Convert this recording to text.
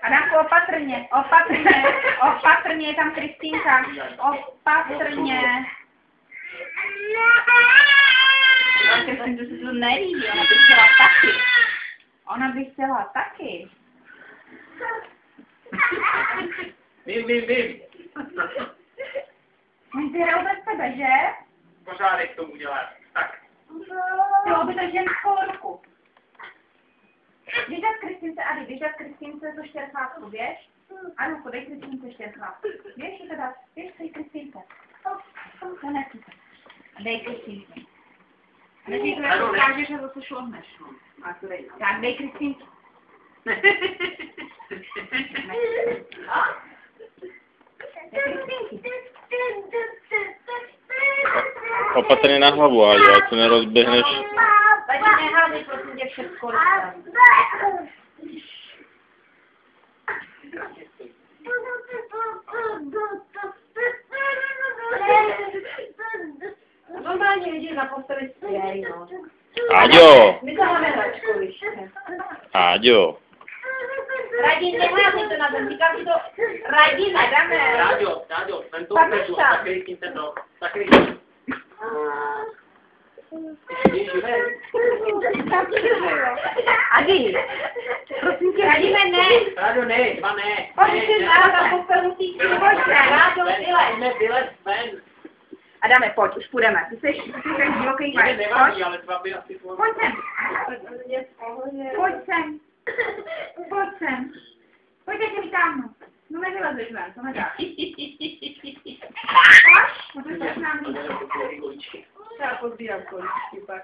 Adamku, opatrně, je tam Kristýnka, opatrně. Kristýnce se to nelíbí, ona by chtěla taky. Vím. Oni ty hrajou bez tebe, že? Pořádek tomu dělat. Tak. Jo, by to ženskou ruku. Běž dát Kristýnce, Adi, běž dát Kristýnce to štěrchátko, běž. Ano, podej Kristýnce štěrchátko. Běž to dát, běž tady Kristýnce. To nesmíte. Dej Kristýnce. Než jí to ukáže, že zase šlohneš. Tak, dej Kristýnce. Opatrně na hlavu, Áďo, ať se nerozběhneš. Tady nehází, prosím tě, všechno. Normálně lidi na posteli spějí, no. Áďo! My to máme hračkoviště. Áďo! Radí, nehází to na zem, říkám ti to, Radí, nedáme. Ráďo, ten to upeřu, zakryj tím ten dom. Zakryj. Adi, prosím tě, radíme ne. Ráďo, ne, dva ne. Pojď si na postel musíš si pojďte, Ráďo, Vylez ven. Adame, pojď, už půjdeme. Ty jsi ten divoký Mě haj. nevadí, ale dva by asi bylo. Pojď sem. Pojď sem. Pojď sem. Pojďte si vytáhnout. No nevylezeš ven, to nedá. Pojď, to se s námi. Kuličky. Já pozbírám kolíčky pak.